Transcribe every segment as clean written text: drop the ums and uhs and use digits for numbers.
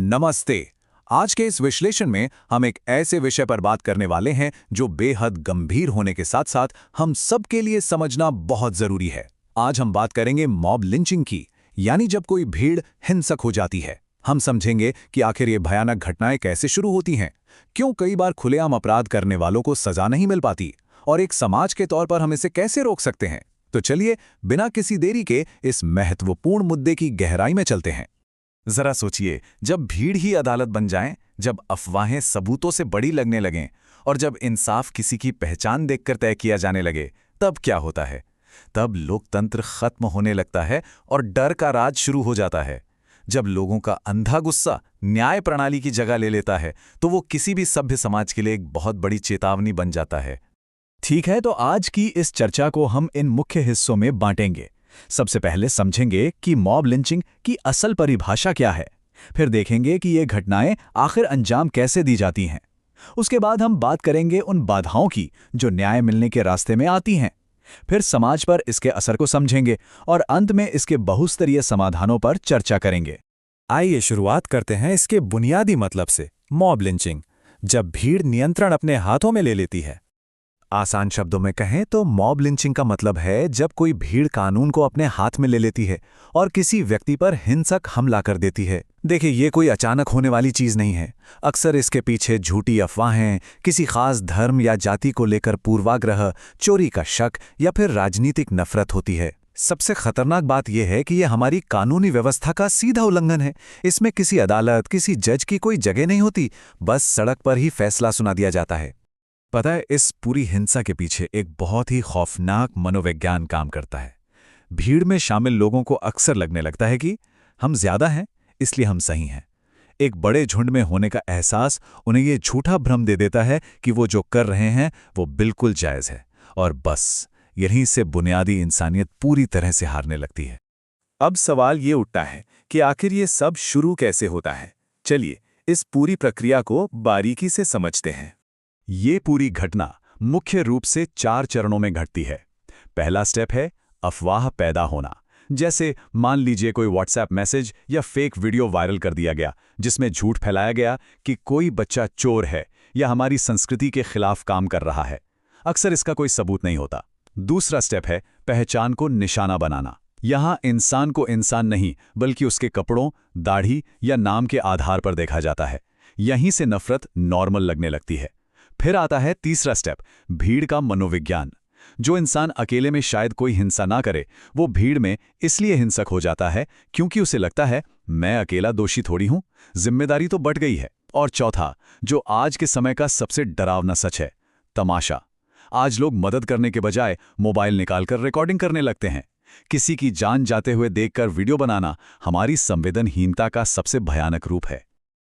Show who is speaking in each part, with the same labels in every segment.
Speaker 1: नमस्ते। आज के इस विश्लेषण में हम एक ऐसे विषय पर बात करने वाले हैं जो बेहद गंभीर होने के साथ साथ हम सबके लिए समझना बहुत जरूरी है। आज हम बात करेंगे मॉब लिंचिंग की, यानी जब कोई भीड़ हिंसक हो जाती है। हम समझेंगे कि आखिर ये भयानक घटनाएं कैसे शुरू होती हैं, क्यों कई बार खुलेआम अपराध करने वालों को सजा नहीं मिल पाती, और एक समाज के तौर पर हम इसे कैसे रोक सकते हैं। तो चलिए बिना किसी देरी के इस महत्वपूर्ण मुद्दे की गहराई में चलते हैं।
Speaker 2: जरा सोचिए, जब भीड़ ही अदालत बन जाए, जब अफवाहें सबूतों से बड़ी लगने लगें और जब इंसाफ किसी की पहचान देखकर तय किया जाने लगे, तब क्या होता है? तब लोकतंत्र खत्म होने लगता है और डर का राज शुरू हो जाता है। जब लोगों का अंधा गुस्सा न्याय प्रणाली की जगह ले लेता है, तो वो किसी भी सभ्य समाज के लिए एक बहुत बड़ी चेतावनी बन जाता है।
Speaker 3: ठीक है, तो आज की इस चर्चा को हम इन मुख्य हिस्सों में बांटेंगे। सबसे पहले समझेंगे कि मॉब लिंचिंग की असल परिभाषा क्या है। फिर देखेंगे कि ये घटनाएं आखिर अंजाम कैसे दी जाती हैं। उसके बाद हम बात करेंगे उन बाधाओं की जो न्याय मिलने के रास्ते में आती हैं। फिर समाज पर इसके असर को समझेंगे और अंत में इसके बहुस्तरीय समाधानों पर चर्चा करेंगे।
Speaker 4: आइए शुरुआत करते हैं इसके बुनियादी मतलब से। मॉब लिंचिंग, जब भीड़ नियंत्रण अपने हाथों में ले लेती है।
Speaker 2: आसान शब्दों में कहें तो मॉब लिंचिंग का मतलब है जब कोई भीड़ कानून को अपने हाथ में ले लेती है और किसी व्यक्ति पर हिंसक हमला कर देती है। देखिए, ये कोई अचानक होने वाली चीज नहीं है। अक्सर इसके पीछे झूठी अफवाहें, किसी खास धर्म या जाति को लेकर पूर्वाग्रह, चोरी का शक या फिर राजनीतिक नफरत होती है। सबसे खतरनाक बात यह है कि यह हमारी कानूनी व्यवस्था का सीधा उल्लंघन है। इसमें किसी अदालत, किसी जज की कोई जगह नहीं होती, बस सड़क पर ही फैसला सुना दिया जाता है।
Speaker 4: पता है, इस पूरी हिंसा के पीछे एक बहुत ही खौफनाक मनोविज्ञान काम करता है। भीड़ में शामिल लोगों को अक्सर लगने लगता है कि हम ज्यादा हैं, इसलिए हम सही हैं। एक बड़े झुंड में होने का एहसास उन्हें ये झूठा भ्रम दे देता है कि वो जो कर रहे हैं वो बिल्कुल जायज है, और बस यहीं से बुनियादी इंसानियत पूरी तरह से हारने लगती है।
Speaker 3: अब सवाल ये उठता है कि आखिर ये सब शुरू कैसे होता है। चलिए इस पूरी प्रक्रिया को बारीकी से समझते हैं।
Speaker 4: ये पूरी घटना मुख्य रूप से 4 चरणों में घटती है। पहला स्टेप है अफवाह पैदा होना। जैसे मान लीजिए कोई व्हाट्सएप मैसेज या फेक वीडियो वायरल कर दिया गया जिसमें झूठ फैलाया गया कि कोई बच्चा चोर है या हमारी संस्कृति के खिलाफ काम कर रहा है। अक्सर इसका कोई सबूत नहीं होता। दूसरा स्टेप है पहचान को निशाना बनाना। यहां इंसान को इंसान नहीं बल्कि उसके कपड़ों, दाढ़ी या नाम के आधार पर देखा जाता है। यहीं से नफरत नॉर्मल लगने लगती है। फिर आता है तीसरा स्टेप, भीड़ का मनोविज्ञान। जो इंसान अकेले में शायद कोई हिंसा ना करे, वो भीड़ में इसलिए हिंसक हो जाता है क्योंकि उसे लगता है मैं अकेला दोषी थोड़ी हूं, जिम्मेदारी तो बढ़ गई है। और चौथा, जो आज के समय का सबसे डरावना सच है, तमाशा। आज लोग मदद करने के बजाय मोबाइल निकालकर रिकॉर्डिंग करने लगते हैं। किसी की जान जाते हुए देखकर वीडियो बनाना हमारी संवेदनहीनता का सबसे भयानक रूप है।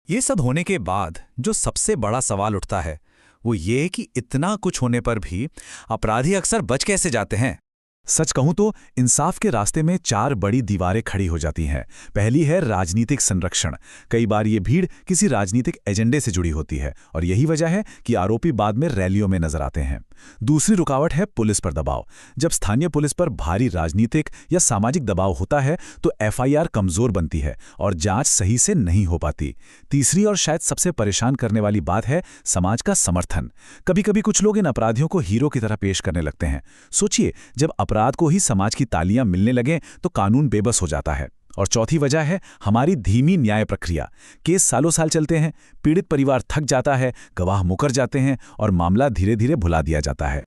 Speaker 4: ये सब होने के बाद जो सबसे बड़ा सवाल उठता है वो ये कि इतना कुछ होने पर भी अपराधी अक्सर बच कैसे जाते हैं। सच कहूं तो इंसाफ के रास्ते में 4 बड़ी दीवारें खड़ी हो जाती हैं। पहली है राजनीतिक संरक्षण। कई बार ये भीड़ किसी राजनीतिक एजेंडे से जुड़ी होती है और यही वजह है कि आरोपी बाद में रैलियों में नजर आते हैं। दूसरी रुकावट है पुलिस पर दबाव। जब स्थानीय पुलिस पर भारी राजनीतिक या सामाजिक दबाव होता है तो एफआईआर कमजोर बनती है और जांच सही से नहीं हो पाती। तीसरी और शायद सबसे परेशान करने वाली बात है समाज का समर्थन। कभी कभी कुछ लोग इन अपराधियों को हीरो की तरह पेश करने लगते हैं। सोचिए, जब अपराध को ही समाज की तालियां मिलने लगें तो कानून बेबस हो जाता है। और चौथी वजह है हमारी धीमी न्याय प्रक्रिया। केस सालों साल चलते हैं, पीड़ित परिवार थक जाता है, गवाह मुकर जाते हैं और मामला धीरे धीरे भुला दिया जाता है।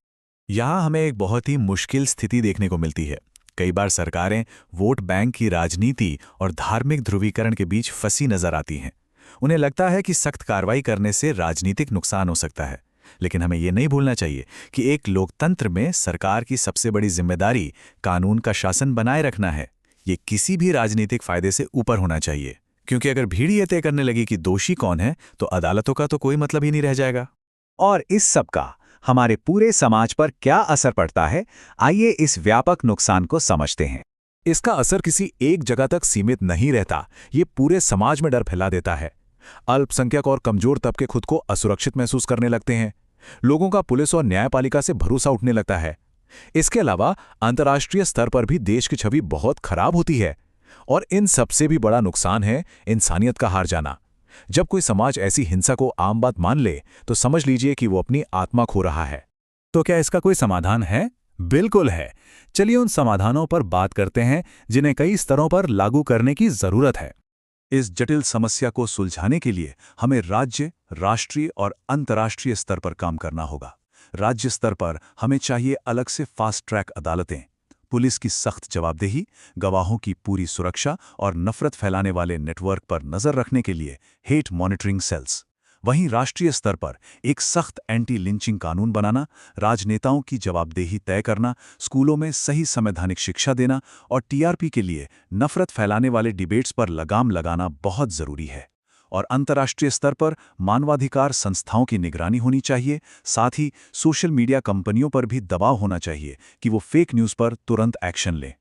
Speaker 3: यहाँ हमें एक बहुत ही मुश्किल स्थिति देखने को मिलती है। कई बार सरकारें वोट बैंक की राजनीति और धार्मिक ध्रुवीकरण के बीच फंसी नजर आती हैं। उन्हें लगता है कि सख्त कार्रवाई करने से राजनीतिक नुकसान हो सकता है, लेकिन हमें ये नहीं भूलना चाहिए कि एक लोकतंत्र में सरकार की सबसे बड़ी जिम्मेदारी कानून का शासन बनाए रखना है। ये किसी भी राजनीतिक फायदे से ऊपर होना चाहिए, क्योंकि अगर भीड़ ये तय करने लगी कि दोषी कौन है तो अदालतों का तो कोई मतलब ही नहीं रह जाएगा।
Speaker 1: और इस सब का हमारे पूरे समाज पर क्या असर पड़ता है, आइए इस व्यापक नुकसान को समझते हैं।
Speaker 4: इसका असर किसी एक जगह तक सीमित नहीं रहता, ये पूरे समाज में डर फैला देता है। अल्पसंख्यक और कमजोर तबके खुद को असुरक्षित महसूस करने लगते हैं। लोगों का पुलिस और न्यायपालिका से भरोसा उठने लगता है। इसके अलावा अंतर्राष्ट्रीय स्तर पर भी देश की छवि बहुत खराब होती है। और इन सबसे भी बड़ा नुकसान है इंसानियत का हार जाना।
Speaker 3: जब कोई समाज ऐसी हिंसा को आम बात मान ले तो समझ लीजिए कि वो अपनी आत्मा खो रहा है। तो क्या इसका कोई समाधान है? बिल्कुल है। चलिए उन समाधानों पर बात करते हैं जिन्हें कई स्तरों पर लागू करने की जरूरत है।
Speaker 4: इस जटिल समस्या को सुलझाने के लिए हमें राज्य, राष्ट्रीय और अंतर्राष्ट्रीय स्तर पर काम करना होगा। राज्य स्तर पर हमें चाहिए अलग से फास्ट ट्रैक अदालतें, पुलिस की सख्त जवाबदेही, गवाहों की पूरी सुरक्षा और नफरत फैलाने वाले नेटवर्क पर नजर रखने के लिए हेट मॉनिटरिंग सेल्स। वहीं राष्ट्रीय स्तर पर एक सख्त एंटी लिंचिंग कानून बनाना, राजनेताओं की जवाबदेही तय करना, स्कूलों में सही संवैधानिक शिक्षा देना और टीआरपी के लिए नफरत फैलाने वाले डिबेट्स पर लगाम लगाना बहुत जरूरी है। और अंतर्राष्ट्रीय स्तर पर मानवाधिकार संस्थाओं की निगरानी होनी चाहिए। साथ ही सोशल मीडिया कंपनियों पर भी दबाव होना चाहिए कि वो फेक न्यूज़ पर तुरंत एक्शन लें।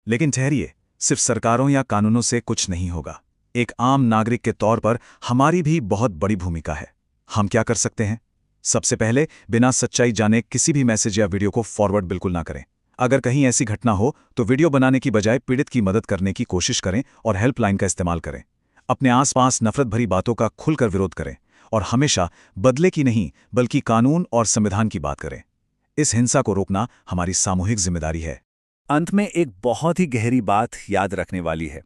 Speaker 1: लेकिन ठहरिए, सिर्फ सरकारों या कानूनों से कुछ नहीं होगा। एक आम नागरिक के तौर पर हमारी भी बहुत बड़ी भूमिका है। हम क्या कर सकते हैं? सबसे पहले, बिना सच्चाई जाने किसी भी मैसेज या वीडियो को फॉरवर्ड बिल्कुल ना करें। अगर कहीं ऐसी घटना हो तो वीडियो बनाने की बजाय पीड़ित की मदद करने की कोशिश करें और हेल्पलाइन का इस्तेमाल करें। अपने आसपास नफरत भरी बातों का खुलकर विरोध करें और हमेशा बदले की नहीं बल्कि कानून और संविधान की बात करें। इस हिंसा को रोकना हमारी सामूहिक जिम्मेदारी है।
Speaker 2: अंत में एक बहुत ही गहरी बात याद रखने वाली है।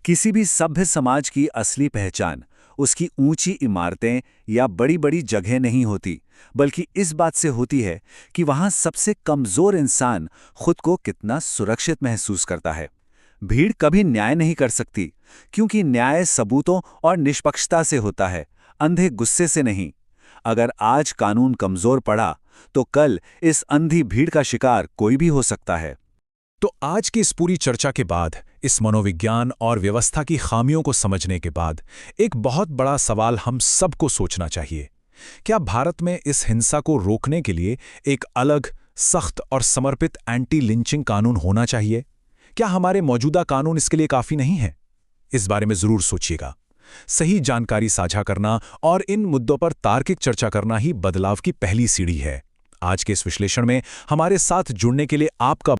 Speaker 2: किसी भी सभ्य समाज की असली पहचान उसकी ऊंची इमारतें या बड़ी-बड़ी जगह नहीं होती, बल्कि इस बात से होती है कि वहां सबसे कमजोर इंसान खुद को कितना सुरक्षित महसूस करता है। भीड़ कभी न्याय नहीं कर सकती, क्योंकि न्याय सबूतों और निष्पक्षता से होता है, अंधे गुस्से से नहीं। अगर आज कानून कमजोर पड़ा तो कल इस अंधी भीड़ का शिकार कोई भी हो सकता है।
Speaker 3: तो आज की इस पूरी चर्चा के बाद, इस मनोविज्ञान और व्यवस्था की खामियों को समझने के बाद, एक बहुत बड़ा सवाल हम सबको सोचना चाहिए। क्या भारत में इस हिंसा को रोकने के लिए एक अलग, सख्त और समर्पित एंटी लिंचिंग कानून होना चाहिए? क्या हमारे मौजूदा कानून इसके लिए काफी नहीं है? इस बारे में जरूर सोचिएगा। सही जानकारी साझा करना और इन मुद्दों पर तार्किक चर्चा करना ही बदलाव की पहली सीढ़ी है। आज के इस विश्लेषण में हमारे साथ जुड़ने के लिए आपका